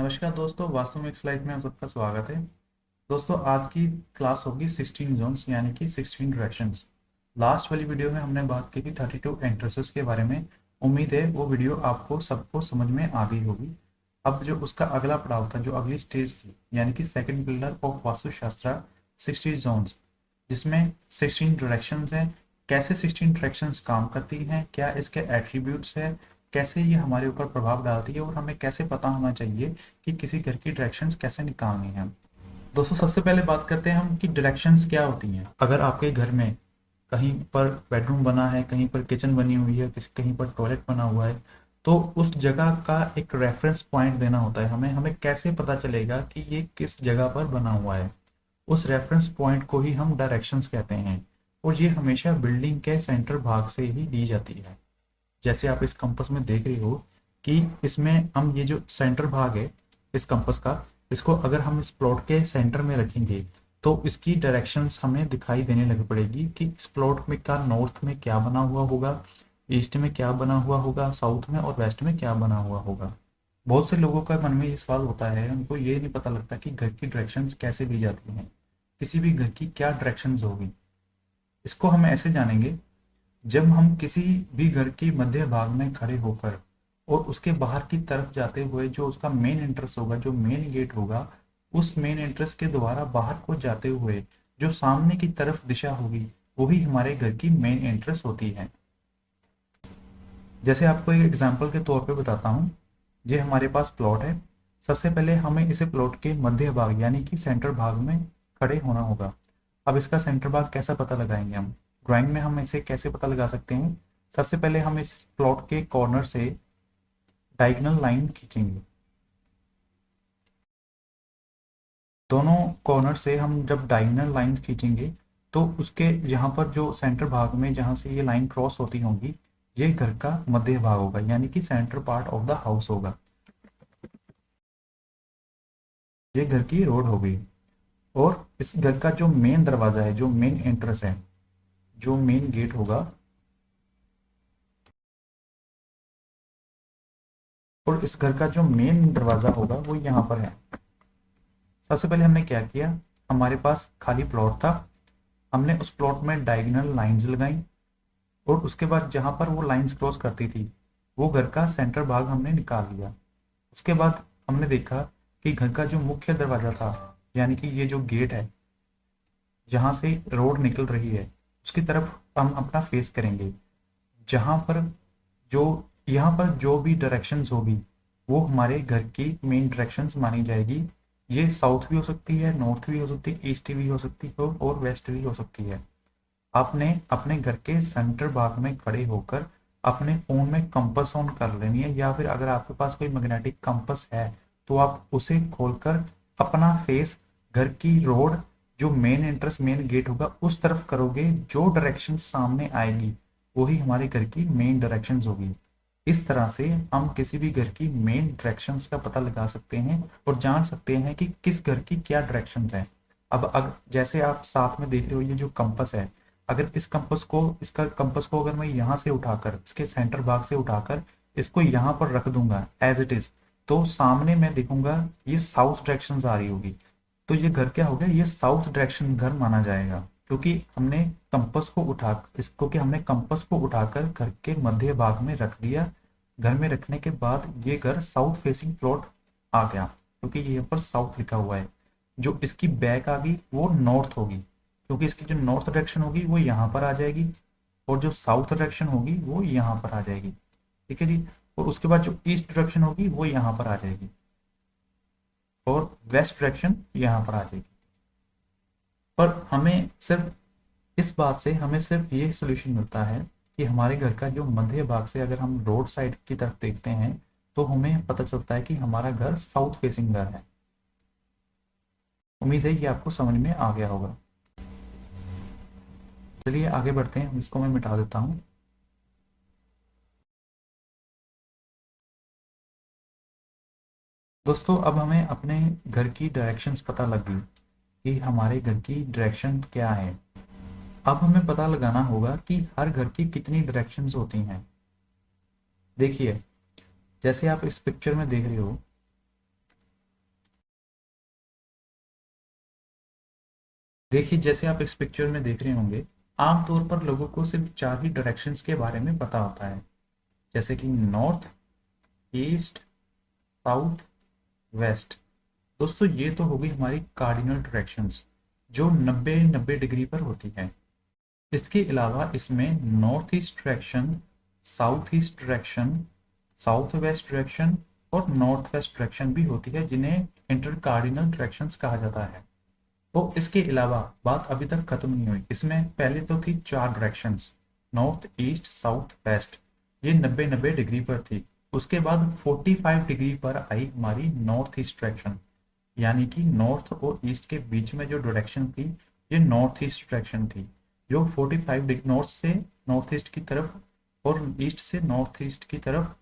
नमस्कार दोस्तों, वास्तुमिक्स लाइफ में आप सबका स्वागत है। दोस्तों, आज की क्लास होगी 16 जोन्स यानी कि 16 डायरेक्शंस। लास्ट वाली वीडियो में हमने बात की थी 32 एंट्रेंसेस के बारे में। उम्मीद है वो वीडियो आपको सबको समझ में आ गई होगी। अब जो उसका अगला पड़ाव था, जो अगली स्टेज थी, यानी कि second pillar of Vastushastra 60 zones, जिसमें 16 डायरेक्शंस हैं। कैसे 16 डायरेक्शंस काम करती हैं, क्या इसके एट्रीब्यूट्स है, कैसे ये हमारे ऊपर प्रभाव डालती है और हमें कैसे पता होना चाहिए कि किसी घर की डायरेक्शंस कैसे निकालनी है। दोस्तों, सबसे पहले बात करते हैं हम कि डायरेक्शंस क्या होती हैं। अगर आपके घर में कहीं पर बेडरूम बना है, कहीं पर किचन बनी हुई है, कहीं पर टॉयलेट बना हुआ है, तो उस जगह का एक रेफरेंस पॉइंट देना होता है। हमें हमें कैसे पता चलेगा कि ये किस जगह पर बना हुआ है। उस रेफरेंस पॉइंट को ही हम डायरेक्शंस कहते हैं, और ये हमेशा बिल्डिंग के सेंटर भाग से ही दी जाती है। जैसे आप इस कंपास में देख रहे हो कि इसमें हम ये जो सेंटर भाग है इस कंपास का, इसको अगर हम इस प्लॉट के सेंटर में रखेंगे तो इसकी डायरेक्शंस हमें दिखाई देने लग पड़ेगी कि इस प्लॉट में का नॉर्थ में क्या बना हुआ होगा, ईस्ट में क्या बना हुआ होगा, साउथ में और वेस्ट में क्या बना हुआ होगा। बहुत से लोगों का मन में ये सवाल होता है, उनको ये नहीं पता लगता कि घर की डायरेक्शंस कैसे दी जाती हैं, किसी भी घर की क्या डायरेक्शंस होगी। इसको हम ऐसे जानेंगे, जब हम किसी भी घर के मध्य भाग में खड़े होकर और उसके बाहर की तरफ जाते हुए जो उसका मेन एंट्रेंस होगा, जो मेन गेट होगा, उस मेन एंट्रेंस के द्वारा बाहर को जाते हुए जो सामने की तरफ दिशा होगी, वही हमारे घर की मेन एंट्रेंस होती है। जैसे आपको एक एग्जांपल के तौर पे बताता हूँ। ये हमारे पास प्लॉट है। सबसे पहले हमें इसे प्लॉट के मध्य भाग यानी कि सेंटर भाग में खड़े होना होगा। अब इसका सेंटर भाग कैसा पता लगाएंगे हम, ड्राइंग में हम इसे कैसे पता लगा सकते हैं। सबसे पहले हम इस प्लॉट के कॉर्नर से डायगोनल लाइन खींचेंगे। दोनों कॉर्नर से हम जब डायगोनल लाइन खींचेंगे तो उसके यहाँ पर जो सेंटर भाग में जहाँ से ये लाइन क्रॉस होती होंगी, ये घर का मध्य भाग होगा यानी कि centre part of the house होगा। ये घर की रोड हो गई। और इस घर का जो मेन दरवाजा है, जो मेन एंट्रेंस है, जो मेन गेट होगा, और इस घर का जो मेन दरवाजा होगा वो यहाँ पर है। सबसे पहले हमने क्या किया, हमारे पास खाली प्लॉट था, हमने उस प्लॉट में डायगोनल लाइंस लगाई, और उसके बाद जहां पर वो लाइंस क्रॉस करती थी वो घर का सेंटर भाग हमने निकाल लिया। उसके बाद हमने देखा कि घर का जो मुख्य दरवाजा था, यानी कि ये जो गेट है जहां से रोड निकल रही है, उसकी तरफ हम अपना फेस करेंगे। जहां पर जो यहाँ पर जो भी डायरेक्शंस होगी वो हमारे घर की मेन डायरेक्शंस मानी जाएगी। ये साउथ भी हो सकती है, नॉर्थ भी हो सकती है, ईस्ट भी हो सकती है और वेस्ट भी हो सकती है। आपने अपने घर के सेंटर भाग में खड़े होकर अपने फोन में कंपास ऑन कर लेनी है, या फिर अगर आपके पास कोई मैग्नेटिक कंपास है तो आप उसे खोलकर अपना फेस घर की रोड, जो मेन एंट्रेंस मेन गेट होगा, उस तरफ करोगे। जो डायरेक्शन सामने आएगी वही हमारे घर की मेन डायरेक्शंस होगी। इस तरह से हम किसी भी घर की मेन डायरेक्शंस का पता लगा सकते हैं और जान सकते हैं कि किस घर की क्या डायरेक्शंस है। अब जैसे आप साथ में देख रहे हो ये जो कंपास है, अगर इसका कंपास को अगर मैं यहाँ से उठाकर, इसके सेंटर भाग से उठाकर इसको यहाँ पर रख दूंगा एज इट इज, तो सामने मैं देखूंगा ये साउथ डायरेक्शन आ रही होगी। तो ये घर क्या हो गया, ये साउथ डायरेक्शन घर माना जाएगा, क्योंकि हमने कंपास को उठाकर घर के मध्य भाग में रख दिया। घर में रखने के बाद ये घर साउथ फेसिंग प्लॉट आ गया, क्योंकि यहाँ पर साउथ लिखा हुआ है। जो इसकी बैक आ गई वो नॉर्थ होगी, क्योंकि इसकी जो नॉर्थ डायरेक्शन होगी वो यहाँ पर आ जाएगी, और जो साउथ डायरेक्शन होगी वो यहाँ पर आ जाएगी। ठीक है जी। और उसके बाद जो ईस्ट डायरेक्शन होगी वो यहाँ पर आ जाएगी, और वेस्ट डायरेक्शन यहाँ पर आ जाएगी। पर हमें सिर्फ इस बात से हमें सिर्फ ये सोल्यूशन मिलता है कि हमारे घर का जो मध्य भाग से अगर हम रोड साइड की तरफ देखते हैं तो हमें पता चलता है कि हमारा घर साउथ फेसिंग घर है। उम्मीद है कि आपको समझ में आ गया होगा। चलिए आगे बढ़ते हैं, इसको मैं मिटा देता हूँ। दोस्तों, अब हमें अपने घर की डायरेक्शंस पता लग गई कि हमारे घर की डायरेक्शन क्या है। अब हमें पता लगाना होगा कि हर घर की कितनी डायरेक्शंस होती हैं। देखिए, जैसे आप इस पिक्चर में देख रहे हो, देखिए जैसे आप इस पिक्चर में देख रहे होंगे, आमतौर पर लोगों को सिर्फ 4 ही डायरेक्शंस के बारे में पता होता है, जैसे कि नॉर्थ, ईस्ट, साउथ, वेस्ट। दोस्तों ये तो होगी हमारी कार्डिनल डायरेक्शंस जो 90-90 डिग्री पर होती है। इसके अलावा इसमें north east direction, south east direction, south west direction और नॉर्थ वेस्ट डायरेक्शन भी होती है, जिन्हें इंटर कार्डिनल डायरेक्शंस कहा जाता है। तो इसके अलावा बात अभी तक खत्म नहीं हुई। इसमें पहले तो थी 4 directions, north, east, south, west. ये 90-90 डिग्री पर थी। उसके बाद 45 डिग्री पर आई हमारी नॉर्थ ईस्ट डायरेक्शन, यानी कि नॉर्थ और ईस्ट के बीच में जो डायरेक्शन थी, ये नॉर्थ ईस्ट डायरेक्शन थी, जो 45 डिग्री नॉर्थ से नॉर्थ ईस्ट की तरफ और ईस्ट से नॉर्थ ईस्ट की तरफ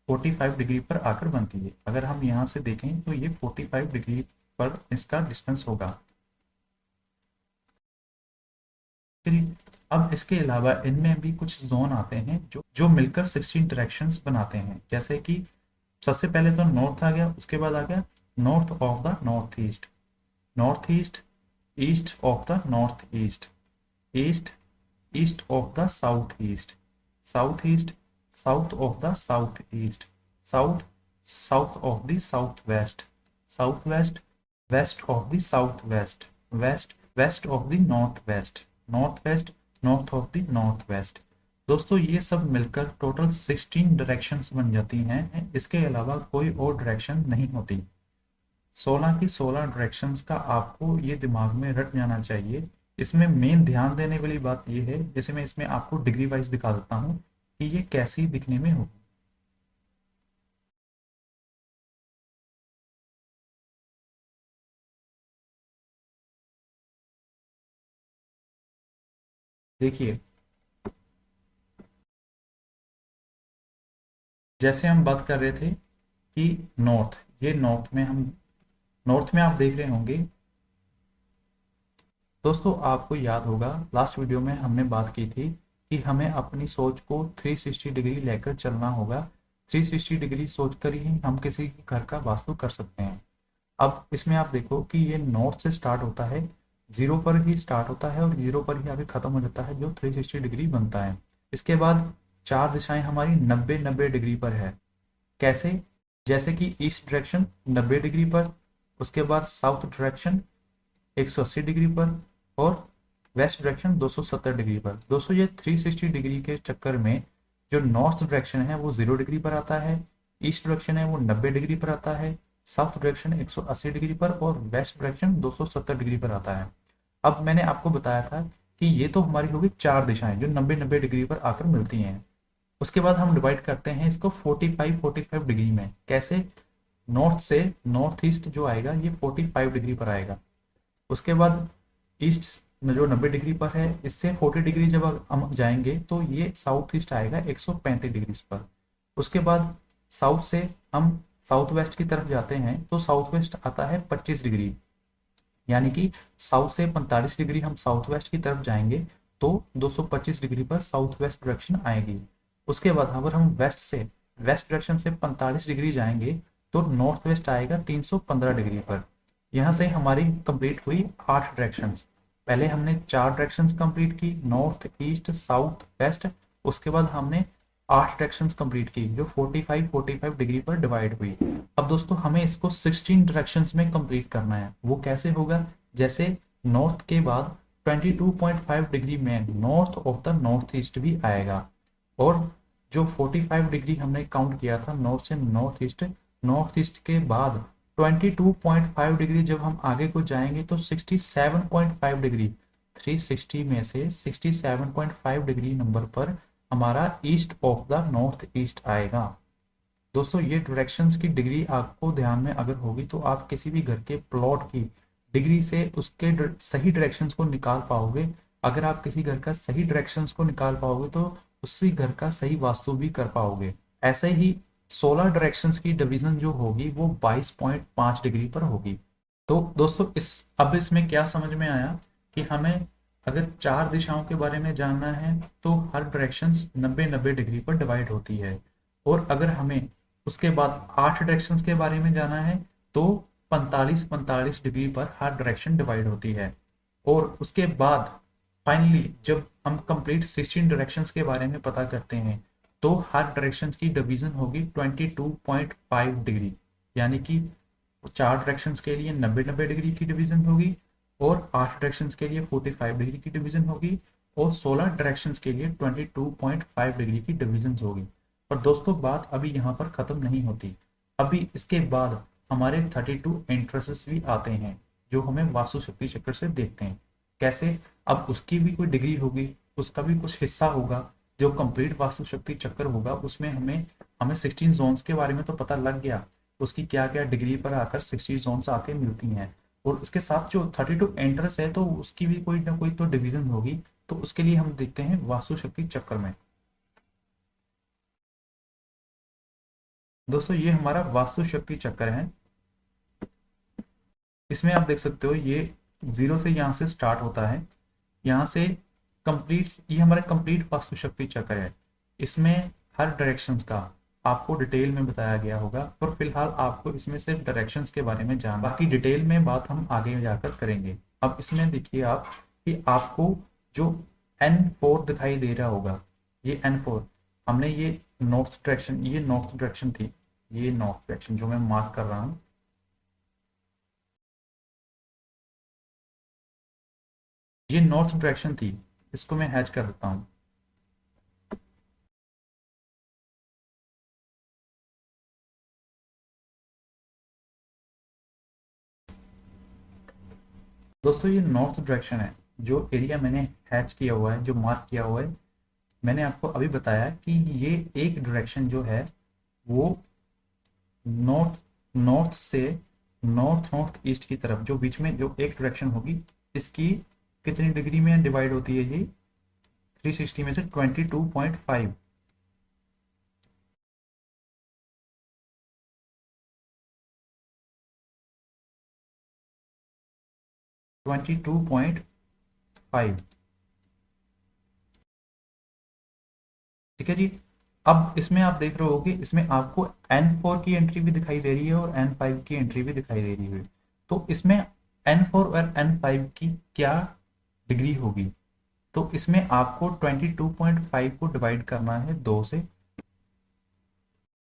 45 डिग्री पर आकर बनती है। अगर हम यहाँ से देखें तो ये 45 डिग्री पर इसका डिस्टेंस होगा। फिर अब इसके अलावा इनमें भी कुछ जोन आते हैं जो जो मिलकर 16 डायरेक्शंस बनाते हैं। जैसे कि सबसे पहले तो नॉर्थ आ गया, उसके बाद आ गया north of the north east, north east, east of the north east, east, east of the south east, south east, south of the south east, south, south of the south west, south west, west of the south west, west, west of the north west, north west, north of the north west. दोस्तों ये सब मिलकर total 16 directions बन जाती हैं। इसके अलावा कोई और डायरेक्शन नहीं होती। 16 की 16 डायरेक्शंस का आपको ये दिमाग में रट जाना चाहिए। इसमें मेन ध्यान देने वाली बात ये है, जैसे मैं इसमें आपको डिग्री वाइज दिखा देता हूँ कि ये कैसी दिखने में होगी। देखिए जैसे हम बात कर रहे थे कि नॉर्थ, ये नॉर्थ में हम नॉर्थ में आप देख रहे होंगे। दोस्तों आपको याद होगा लास्ट वीडियो में हमने बात की थी कि हमें अपनी सोच को 360 डिग्री लेकर चलना होगा। 360 डिग्री सोचकर ही हम किसी घर का वास्तु कर सकते हैं। अब इसमें आप देखो कि ये नॉर्थ से स्टार्ट होता है, जीरो पर ही स्टार्ट होता है और जीरो पर ही आगे खत्म हो जाता है, जो 360 डिग्री बनता है। इसके बाद 4 दिशाएं हमारी 90-90 डिग्री पर है। कैसे? जैसे कि ईस्ट डायरेक्शन 90 डिग्री पर, उसके बाद साउथ डायरेक्शन 180 डिग्री पर और वेस्ट डायरेक्शन 270 डिग्री पर। दोस्तों ये 360 डिग्री के चक्कर में जो नॉर्थ डायरेक्शन है वो 0 डिग्री पर आता है, ईस्ट डायरेक्शन है वो 90 डिग्री पर आता है, साउथ डायरेक्शन 180 डिग्री पर और वेस्ट डायरेक्शन 270 डिग्री पर आता है। अब मैंने आपको बताया था कि ये तो हमारी होगी 4 दिशाएं जो 90-90 डिग्री पर आकर मिलती हैं। उसके बाद हम डिवाइड करते हैं इसको 45-45 डिग्री में। कैसे? नॉर्थ से नॉर्थ ईस्ट जो आएगा ये 45 डिग्री पर आएगा। उसके बाद ईस्ट में जो 90 डिग्री पर है, इससे 40 डिग्री जब हम जाएंगे तो ये साउथ ईस्ट आएगा 135 डिग्री पर। उसके बाद साउथ से हम साउथ वेस्ट की तरफ जाते हैं तो साउथ वेस्ट आता है 25 डिग्री, यानी कि साउथ से 45 डिग्री हम साउथ वेस्ट की तरफ जाएंगे तो 225 डिग्री पर साउथ वेस्ट डायरेक्शन आएगी। उसके बाद अगर हम वेस्ट डायरेक्शन से 45 डिग्री जाएंगे तो नॉर्थ वेस्ट आएगा 315 डिग्री पर। यहाँ से हमारी कंप्लीट हुई 8 डायरेक्शंस। पहले हमने 4 डायरेक्शंस कंप्लीट की, नॉर्थ, ईस्ट, साउथ, वेस्ट। उसके बाद हमने 8 डायरेक्शंस कंप्लीट की जो 45-45 डिग्री पर डिवाइड हुई। अब दोस्तों हमें इसको 16 डायरेक्शंस में कंप्लीट करना है। वो कैसे होगा? जैसे नॉर्थ के बाद 22.5 डिग्री में north of the north east भी आएगा, और जो 45 डिग्री हमने काउंट किया था नॉर्थ से नॉर्थ ईस्ट के बाद 22.5 डिग्री जब हम आगे को जाएंगे तो 67.5 डिग्री, 360 में से 67.5 डिग्री नंबर पर हमारा east of the north east आएगा। दोस्तों ये डायरेक्शंस की डिग्री आपको ध्यान में अगर होगी तो आप किसी भी घर के प्लॉट की डिग्री से उसके सही डायरेक्शंस को निकाल पाओगे। अगर आप किसी घर का सही डायरेक्शंस को निकाल पाओगे तो उसी घर का सही वास्तु भी कर पाओगे। ऐसे ही 16 डायरेक्शंस की डिवीजन जो होगी वो 22.5 डिग्री पर होगी। तो दोस्तों अब इसमें क्या समझ में आया कि हमें अगर 4 दिशाओं के बारे में जानना है तो हर डायरेक्शंस 90-90 डिग्री पर डिवाइड होती है, और अगर हमें उसके बाद 8 डायरेक्शंस के बारे में जाना है तो 45-45 डिग्री पर हर डायरेक्शन डिवाइड होती है। और उसके बाद फाइनली जब हम कंप्लीट 16 डायरेक्शंस के बारे में पता करते हैं तो हर डायरेक्शंस की डिवीजन होगी 22.5 डिग्री, यानी कि 4 डायरेक्शंस के लिए 90-90 डिग्री की डिवीजन होगी और 8 डायरेक्शंस के लिए 45 डिग्री की डिवीजन होगी और 16 डायरेक्शंस के लिए 22.5 डिग्री की डिवीजन होगी। और दोस्तों बात अभी यहाँ पर खत्म नहीं होती, अभी इसके बाद हमारे 32 एंट्रेंसेस भी आते हैं जो हमें वास्तु शक्ति चक्र से देखते हैं। कैसे? अब उसकी भी कोई डिग्री होगी, उसका भी कुछ हिस्सा होगा जो कंप्लीट वास्तु शक्ति चक्कर होगा, उसमें हमें हमें 16 जोन्स के बारे में तो पता लग गया, उसकी क्या क्या डिग्री पर आकर 60 जोन्स आके मिलती हैं। और उसके साथ जो 32 एंट्रेंस है तो उसकी भी कोई ना कोई तो डिवीजन होगी, तो उसके लिए हम देखते हैं वास्तु शक्ति चक्र में। दोस्तों ये हमारा वास्तु शक्ति चक्र है, इसमें आप देख सकते हो ये 0 से यहाँ से स्टार्ट होता है, यहाँ से कंप्लीट, ये हमारा कंप्लीट वास्तु शक्ति चक्र है। इसमें हर डायरेक्शंस का आपको डिटेल में बताया गया होगा, पर फिलहाल आपको इसमें सिर्फ डायरेक्शंस के बारे में जानना, बाकी डिटेल में बात हम आगे जाकर करेंगे। अब इसमें देखिए आप कि आपको जो N4 दिखाई दे रहा होगा, ये N4 हमने ये नॉर्थ डायरेक्शन, ये नॉर्थ डायरेक्शन थी, ये नॉर्थ डायरेक्शन जो मैं मार्क कर रहा हूँ, ये नॉर्थ डायरेक्शन थी, इसको मैं हैच कर देता हूँ। दोस्तों ये नॉर्थ डायरेक्शन है, जो एरिया मैंने हैच किया हुआ है, जो मार्क किया हुआ है, मैंने आपको अभी बताया कि ये एक डायरेक्शन जो है वो नॉर्थ नॉर्थ से नॉर्थ नॉर्थ ईस्ट की तरफ, जो बीच में जो एक डायरेक्शन होगी, इसकी कितनी डिग्री में डिवाइड होती है ये 360 में से 22.5। 22.5, ठीक है जी। अब इसमें आप देख रहे हो कि इसमें आपको N4 की एंट्री भी दिखाई दे रही है और N5 की एंट्री भी दिखाई दे रही है, तो इसमें N4 और N5 की क्या डिग्री होगी? तो इसमें आपको 22.5 को डिवाइड करना है 2 से,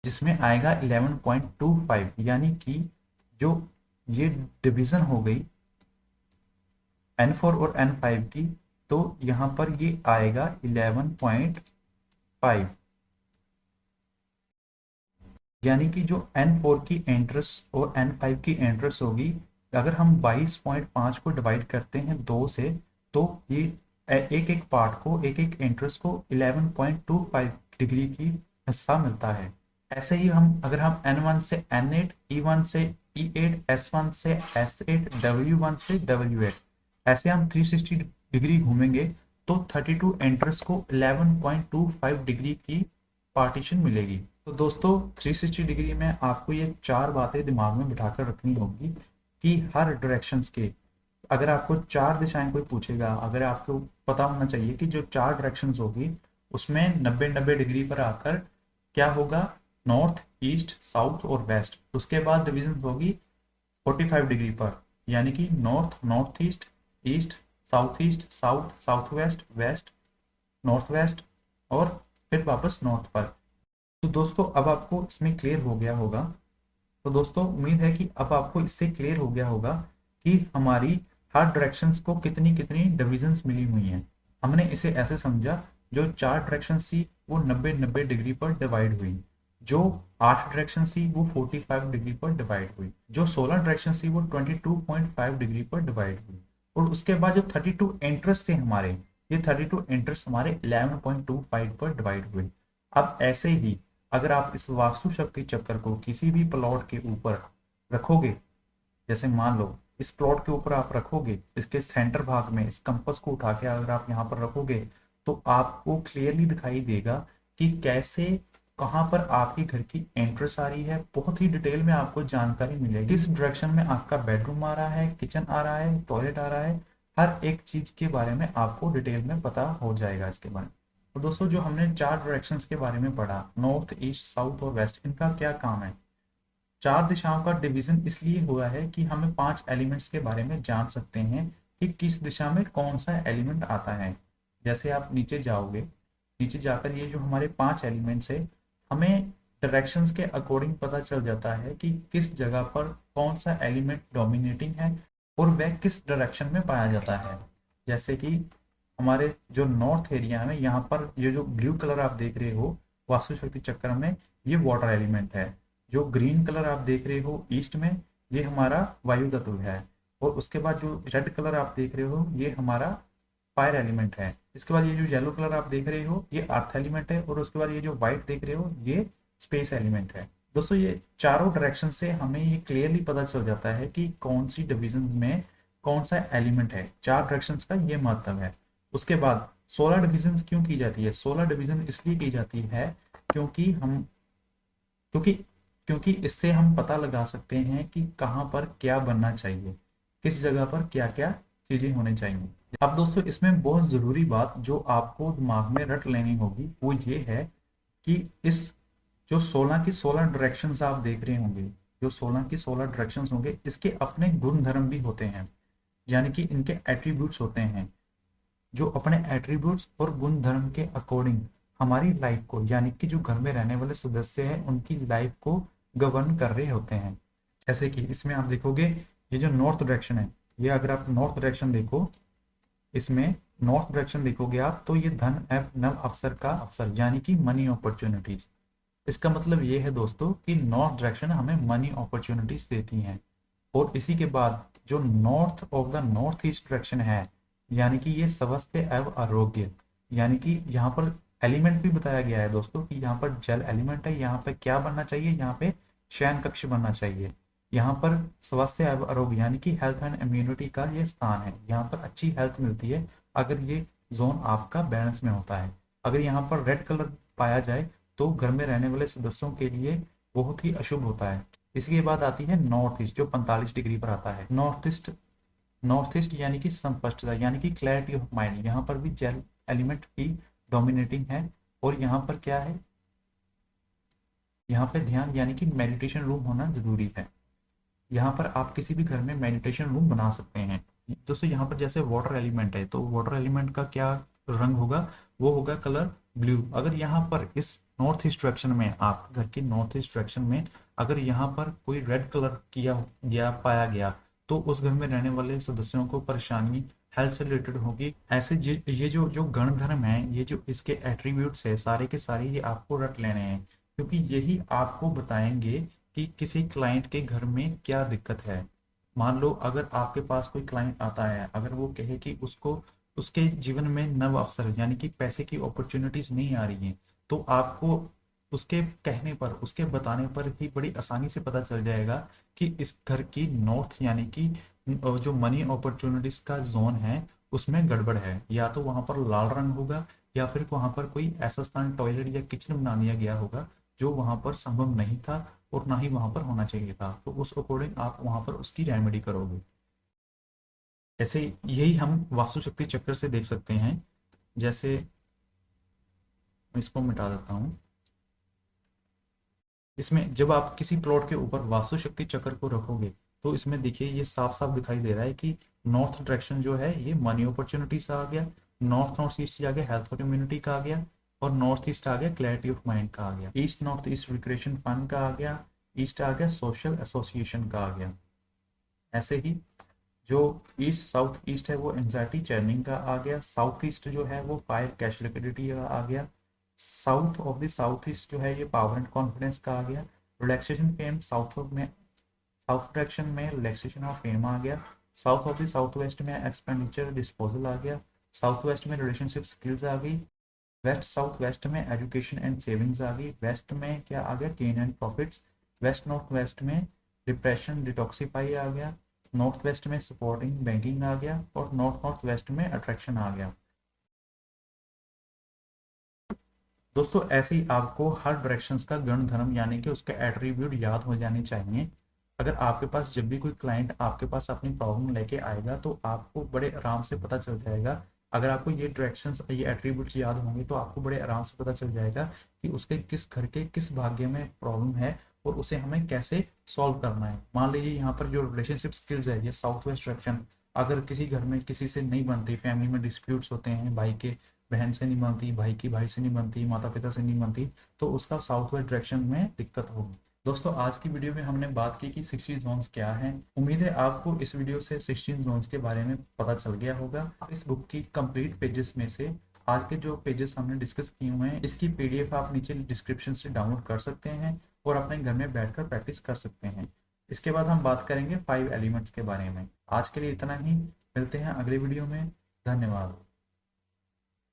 जिसमें आएगा 11.25, यानी कि जो ये डिवीजन हो गई N4 और N5 की, तो यहां पर ये आएगा 11.5, यानी कि जो N4 की एंट्रेंस और N5 की एंट्रेंस होगी, अगर हम 22.5 को डिवाइड करते हैं 2 से, तो ये एक एक पार्ट को, एक एक एंट्रेंस को 11.25 डिग्री की हिस्सा मिलता है। ऐसे ही हम अगर हम N1 से N8, E1 से E8, S1 से S8, W1 से W8, ऐसे हम 360 डिग्री घूमेंगे तो 32 एंट्रेंस को 11.25 डिग्री की पार्टीशन मिलेगी। तो दोस्तों 360 डिग्री में आपको ये 4 बातें दिमाग में बिठाकर रखनी होगी कि हर डायरेक्शंस के, अगर आपको 4 दिशाएं कोई पूछेगा, अगर आपको पता होना चाहिए कि जो 4 डायरेक्शंस होगी उसमें 90-90 डिग्री पर आकर क्या होगा, नॉर्थ, ईस्ट, साउथ और वेस्ट। उसके बाद डिवीजन होगी 45 डिग्री पर, यानी कि north, north east, east, south, south west, west, north west और फिर वापस नॉर्थ पर। तो दोस्तों अब आपको इसमें क्लियर हो गया होगा, तो दोस्तों उम्मीद है कि अब आपको इससे क्लियर हो गया होगा कि हमारी हर डायरेक्शंस को कितनी कितनी डिविजन्स मिली हुई हैं। हमने इसे ऐसे समझा, जो 4 डायरेक्शन थी वो 90-90 डिग्री पर डिवाइड हुई, जो 8 डायरेक्शन थी वो 45 डिग्री पर डिवाइड हुई, जो 16 डायरेक्शन थी वो 22.5 डिग्री पर डिवाइड हुई, और उसके बाद जो 32 एंट्रेंस थे हमारे, ये 32 एंट्रेंस हमारे 11.25 पर डिवाइड हुए। अब ऐसे ही अगर आप इस वास्तु शक्ति चक्कर को किसी भी प्लॉट के ऊपर रखोगे, जैसे मान लो इस प्लॉट के ऊपर आप रखोगे, इसके सेंटर भाग में इस कंपास को उठा के अगर आप यहाँ पर रखोगे, तो आपको क्लियरली दिखाई देगा कि कैसे, कहाँ पर आपके घर की एंट्रेंस आ रही है, बहुत ही डिटेल में आपको जानकारी मिलेगी। किस डायरेक्शन में आपका बेडरूम आ रहा है, किचन आ रहा है, टॉयलेट आ रहा है, हर एक चीज के बारे में आपको डिटेल में पता हो जाएगा इसके बारे में। तो दोस्तों जो हमने 4 डायरेक्शंस के बारे में पढ़ा, नॉर्थ, ईस्ट, साउथ और वेस्ट, इनका क्या काम है? 4 दिशाओं का डिवीजन इसलिए हुआ है कि हमें 5 एलिमेंट्स के बारे में जान सकते हैं कि किस दिशा में कौन सा एलिमेंट आता है। जैसे आप नीचे जाओगे, नीचे जाकर ये जो हमारे 5 एलिमेंट्स है, हमें डायरेक्शंस के अकॉर्डिंग पता चल जाता है कि किस जगह पर कौन सा एलिमेंट डोमिनेटिंग है और वह किस डायरेक्शन में पाया जाता है। जैसे कि हमारे जो नॉर्थ एरिया में यहाँ पर ये जो ब्लू कलर आप देख रहे हो वास्तु शक्ति चक्र में, ये वाटर एलिमेंट है। जो ग्रीन कलर आप देख रहे हो ईस्ट में, ये हमारा वायु तत्व है। और उसके बाद जो रेड कलर आप देख रहे हो, ये हमारा फायर एलिमेंट है। इसके बाद ये जो येलो कलर आप देख रहे हो, ये अर्थ एलिमेंट है। और उसके बाद ये जो व्हाइट देख रहे हो, ये स्पेस एलिमेंट है। दोस्तों ये चारों डायरेक्शन से हमें ये क्लियरली पता चल जाता है कि कौन सी डिवीजन में कौन सा एलिमेंट है। 4 डायरेक्शन का ये महत्व है। उसके बाद 16 डिवीजन क्यों की जाती है? 16 डिवीजन इसलिए की जाती है क्योंकि क्योंकि क्योंकि इससे हम पता लगा सकते हैं कि कहाँ पर क्या बनना चाहिए, किस जगह पर क्या क्या चीजें होनी चाहिए। अब दोस्तों इसमें बहुत जरूरी बात जो आपको दिमाग में रट लेनी होगी वो ये है कि इस जो 16 की 16 डायरेक्शंस आप देख रहे होंगे, जो 16 की 16 डायरेक्शंस होंगे, इसके अपने गुण धर्म भी होते हैं, यानी कि इनके एट्रीब्यूट्स होते हैं जो अपने एट्रीब्यूट्स और गुण धर्म के अकॉर्डिंग हमारी लाइफ को, यानी कि जो घर में रहने वाले सदस्य हैं उनकी लाइफ को गवर्न कर रहे होते हैं। जैसे कि इसमें आप देखोगे ये जो नॉर्थ डायरेक्शन है, ये अगर आप नॉर्थ डायरेक्शन देखो, इसमें नॉर्थ डायरेक्शन देखोगे आप तो ये धन नव अवसर का अवसर, यानी कि मनी अपॉर्चुनिटीज। इसका मतलब ये है दोस्तों कि नॉर्थ डायरेक्शन हमें मनी अपॉर्चुनिटीज देती हैं। और इसी के बाद जो north of the north east direction है, यानी कि ये स्वास्थ्य एवं आरोग्य, यानी कि यहाँ पर एलिमेंट भी बताया गया है दोस्तों कि यहाँ पर जल एलिमेंट है, यहाँ पे क्या बनना चाहिए, यहाँ पे शयन कक्ष बनना चाहिए। यहाँ पर स्वास्थ्य एवं आरोग्य यानी कि हेल्थ एंड इम्यूनिटी का ये स्थान है। यहाँ पर अच्छी हेल्थ मिलती है अगर ये जोन आपका बैलेंस में होता है। अगर यहाँ पर रेड कलर पाया जाए तो घर में रहने वाले सदस्यों के लिए बहुत ही अशुभ होता है। इसके बाद आती है नॉर्थ ईस्ट जो 45 डिग्री पर आता है। नॉर्थ ईस्ट यानी कि स्पष्टता, यानी कि क्लैरिटी ऑफ माइंड। यहाँ पर भी जेल एलिमेंट ही डोमिनेटिंग है। और यहाँ पर क्या है, यहाँ पे ध्यान यानी कि मेडिटेशन रूम होना जरूरी है। यहाँ पर आप किसी भी घर में मेडिटेशन रूम बना सकते हैं। दोस्तों यहाँ पर जैसे वाटर एलिमेंट है तो वाटर एलिमेंट का क्या रंग होगा, वो होगा कलर ब्लू। अगर यहाँ पर इस नॉर्थ ईस्ट डायरेक्शन में, आप घर के नॉर्थ ईस्ट डायरेक्शन में अगर यहाँ पर कोई रेड कलर किया गया पाया गया तो उस घर में रहने वाले सदस्यों को परेशानी हेल्थ से रिलेटेड होगी। ऐसे ये जो जो गण धर्म है, ये जो इसके एट्रीब्यूट्स है, सारे के सारे ये आपको रट लेने हैं, क्योंकि यही आपको बताएंगे कि किसी क्लाइंट के घर में क्या दिक्कत है। मान लो अगर आपके पास कोई क्लाइंट आता है, अगर वो कहे कि उसको उसके जीवन में नव अवसर यानी कि पैसे की अपॉर्चुनिटीज नहीं आ रही हैं, तो आपको उसके कहने पर, उसके बताने पर ही बड़ी आसानी से पता चल जाएगा कि इस घर की नॉर्थ यानी कि जो मनी अपॉर्चुनिटीज का जोन है उसमें गड़बड़ है। या तो वहां पर लाल रंग होगा या फिर वहां पर कोई ऐसा स्थान टॉयलेट या किचन बना दिया गया होगा जो वहां पर संभव नहीं था और ना ही वहां पर होना चाहिए था। तो उस अकॉर्डिंग आप वहां पर उसकी रेमेडी करोगे। ऐसे यही हम वास्तु शक्ति चक्र से देख सकते हैं। जैसे मैं इसको मिटा देता हूँ। इसमें जब आप किसी प्लॉट के ऊपर वास्तु शक्ति चक्र को रखोगे तो इसमें देखिए ये साफ साफ दिखाई दे रहा है कि नॉर्थ डायरेक्शन जो है ये मनी अपॉर्चुनिटीज आ गया, नॉर्थ ईस्ट आ गया हेल्थ और इम्यूनिटी का आ गया, और नॉर्थ ईस्ट आ गया क्लैरिटी ऑफ माइंड का आ गया, east north east recreation fun का आ गया, ईस्ट आ गया सोशल एसोसिएशन का आ गया। ऐसे ही जो ईस्ट साउथ ईस्ट है वो एंजाइटी चर्निंग का आ गया, साउथ ईस्ट जो है वो फायर कैश लिक्विडिटी का आ गया, south of the south east जो है ये पावर एंड कॉन्फिडेंस का आ गया, रिलैक्सेशन फेम साउथ में, साउथ डायरेक्शन में रिलैक्सेशन ऑफ फेम आ गया, south of the south waste में एक्सपेंडिचर डिस्पोजल आ गया, साउथ वेस्ट में रिलेशनशिप स्किल्स आ गई, वेस्ट साउथ वेस्ट में एजुकेशन एंड सेविंग्स आ गई, वेस्ट में क्या आ गया gain and profits, waste north waste में डिप्रेशन डिटॉक्सीफाई आ गया, नॉर्थ वेस्ट में सपोर्टिंग बैंकिंग आ गया, और नॉर्थ वेस्ट में अट्रैक्शन आ गया। दोस्तों ऐसे ही आपको हर डायरेक्शंस का गण धर्म यानी कि उसके एट्रीब्यूट याद हो जाने चाहिए। अगर आपके पास जब भी कोई क्लाइंट आपके पास अपनी प्रॉब्लम लेके आएगा तो आपको बड़े आराम से पता चल जाएगा। अगर आपको ये डायरेक्शंस ये एट्रीब्यूट्स याद होंगे तो आपको बड़े आराम से पता चल जाएगा कि उसके किस घर के किस भाग्य में प्रॉब्लम है और उसे हमें कैसे सॉल्व करना है। मान लीजिए यहाँ पर जो रिलेशनशिप स्किल्स है ये साउथ वेस्ट डायरेक्शन, अगर किसी घर में किसी से नहीं बनती, फैमिली में डिस्प्यूट्स होते हैं, भाई के बहन से नहीं बनती, भाई की भाई से नहीं बनती, माता पिता से नहीं बनती, तो उसका साउथ वेस्ट डायरेक्शन में दिक्कत होगी। दोस्तों आज की वीडियो में हमने बात की कि 16 जोन्स क्या हैं। उम्मीद है आपको इस वीडियो से 16 जोन्स के बारे में पता चल गया होगा। इस बुक की कंप्लीट पेजेस में से आज के जो पेजेस हमने डिस्कस किए हुए हैं, इसकी पीडीएफ आप नीचे डिस्क्रिप्शन से डाउनलोड कर सकते हैं और अपने घर में बैठकर प्रैक्टिस कर सकते हैं। इसके बाद हम बात करेंगे 5 एलिमेंट्स के बारे में। आज के लिए इतना ही, मिलते हैं अगले वीडियो में। धन्यवाद।